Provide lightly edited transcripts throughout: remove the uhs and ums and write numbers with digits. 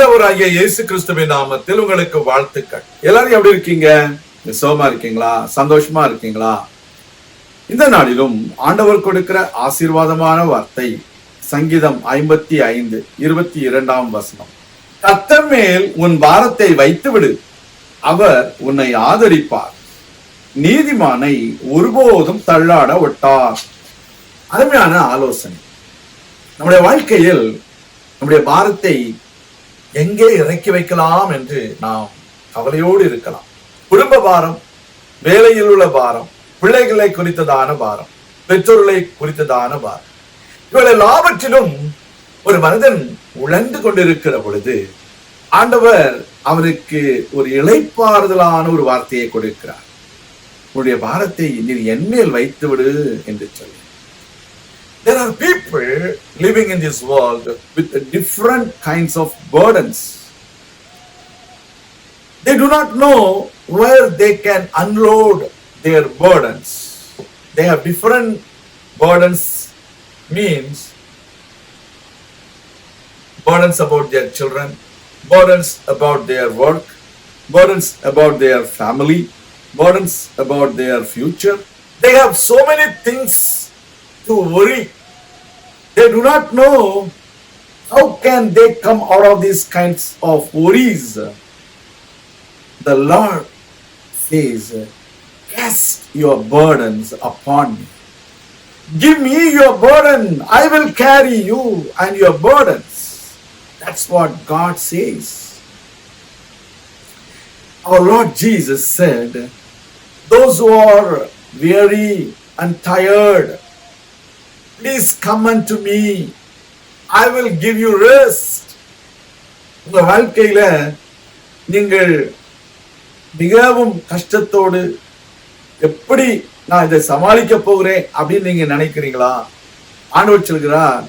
ஆண்டவராகிய இயேசு கிறிஸ்துவின் நாமத்தில் உங்களுக்கு வாழ்த்துக்கள். எல்லாரும் எப்படி இருக்கீங்க? சுகமா இருக்கீங்களா? சந்தோஷமா இருக்கீங்களா? இந்த நாளிலும் ஆண்டவர் கொடுக்கிற ஆசீர்வாதமான வார்த்தை சங்கீதம் 55:22 கர்த்தர் மேல் உன் பாரத்தை வைத்து விடு, அவர் உன்னை ஆதரிப்பார், நீதிமானை ஒருபோதும் தள்ளாட ஒட்டார். அருமையான ஆலோசனை. நம்முடைய வாழ்க்கையில் நம்முடைய பாரத்தை எங்கே இறக்கி வைக்கலாம் என்று நாம் கவலையோடு இருக்கலாம். குடும்ப பாரம், வேலையில் உள்ள பாரம், பிள்ளைகளை குறித்ததான பாரம், பெற்றோர்களை குறித்ததான பாரம், இவள் எல்லாவற்றிலும் ஒரு மனிதன் உழந்து கொண்டிருக்கிற பொழுது ஆண்டவர் அவனுக்கு ஒரு இளைப்பாறுதலான ஒரு வார்த்தையை கொடுக்கிறார். உன்னுடைய பாரத்தை நீர் என்மேல் வைத்து விடு என்று சொல்லி. There are people living in this world with different kinds of burdens. They do not know where they can unload their burdens. They have different burdens, means burdens about their children, burdens about their work, burdens about their family, burdens about their future. They have so many things to worry. They do not know how can they come out of these kinds of worries. The Lord says, cast your burdens upon me. Give me your burden. I will carry you and your burdens. That's what God says. Our Lord Jesus said, those who are weary and tired, please come unto me. I will give you rest. உங்க வாழ்க்கையில நீங்கள் மிகவும் கஷ்டத்தோடு எப்படி நான் இதை சமாளிக்க போகிறேன் அப்படின்னு நீங்க நினைக்கிறீங்களா? ஆண்டவர் சொல்கிறார்,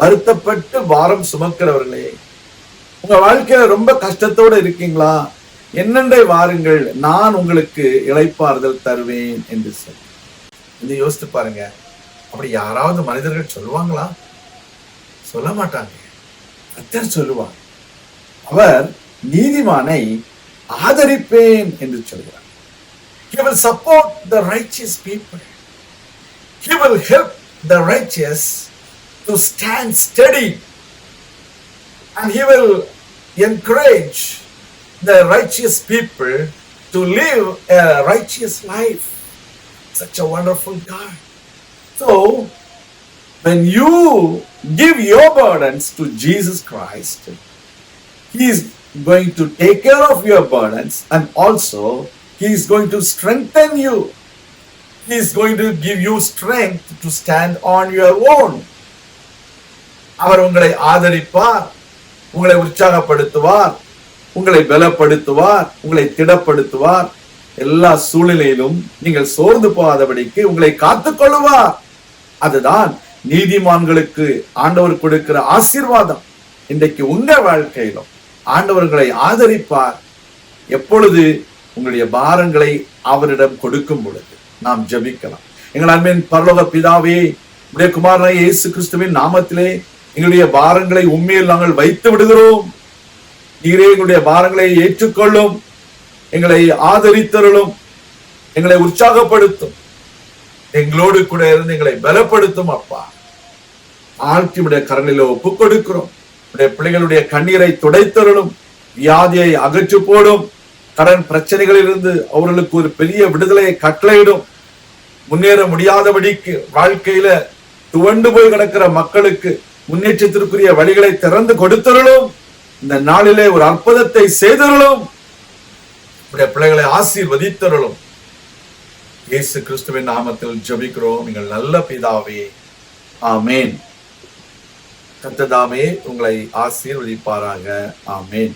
வருத்தப்பட்டு பாரம் சுமக்கிறவர்களே, உங்க வாழ்க்கையில ரொம்ப கஷ்டத்தோடு இருக்கீங்களா? என்னண்டை வாருங்கள், நான் உங்களுக்கு இளைப்பாறுதல் தருவேன் என்று சொல்லி. இதை யோசித்து பாருங்க. அப்படி யாராவது மனிதர்கள் சொல்லுவாங்களா? சொல்ல மாட்டாங்க. கர்த்தர் சொல்லுவார், அவர் நீதிமானை ஆதரிப்பேன் என்று சொல்கிறார். He will support the righteous people. He will help the righteous to stand steady, and he will encourage the righteous people to live a righteous life. Such a wonderful God. So, when you give your burdens to Jesus Christ, He is going to take care of your burdens, and also He is going to strengthen you. He is going to give you strength to stand on your own. அவர் உங்களை ஆதரிப்பார், உங்களை உற்சாகப்படுத்துவார், உங்களை பலப்படுத்துவார், உங்களை திடப்படுத்துவார். எல்லா சூழ்நிலையிலும் நீங்கள் சோர்ந்து போகாதபடிக்கு உங்களை காத்துக்கொள்ளுவார். அதுதான் நீதிமான்களுக்கு ஆண்டவர் கொடுக்கிற ஆசீர்வாதம். இன்றைக்கு உங்க வாழ்க்கையிலும் ஆண்டவர்களை ஆதரிப்பார். எப்பொழுது? உங்களுடைய பாரங்களை அவரிடம் கொடுக்கும் பொழுது. நாம் ஜெபிக்கலாம். எங்கள் அன்பின் பரலோக பிதாவே, உடைய குமாரனாகிய இயேசு கிறிஸ்துவின் நாமத்திலே எங்களுடைய பாரங்களை உண்மையில் நாங்கள் வைத்து விடுகிறோம். நீரே எங்களுடைய பாரங்களை ஏற்றுக்கொள்ளும், எங்களை ஆதரித்தருளும், எங்களை உற்சாகப்படுத்தும், எங்களோடு கூட இருந்து எங்களை பலப்படுத்தும். அப்பா, ஆழ்த்தியுடைய கரங்களில் ஒப்புக் கொடுக்கிறோம். உடைய பிள்ளைகளுடைய கண்ணீரை துடைத்தருளும், வியாதியை அகற்று போடும், கடன் பிரச்சனைகளில் இருந்து அவர்களுக்கு ஒரு பெரிய விடுதலையை கட்டளையிடும். முன்னேற முடியாதபடிக்கு வாழ்க்கையில துவண்டு போய் கிடக்கிற மக்களுக்கு முன்னேற்றத்திற்குரிய வழிகளை திறந்து கொடுத்தருளும். இந்த நாளிலே ஒரு அற்புதத்தை செய்தருளும். உடைய பிள்ளைகளை ஆசீர்வதித்தருளும். இயேசு கிறிஸ்துவின் நாமத்தில் ஜெபிக்கிறோம் நீங்கள் நல்ல பிதாவே, ஆமேன். கர்த்தர் தாமே உங்களை ஆசீர்வதிப்பாராக. ஆமேன்.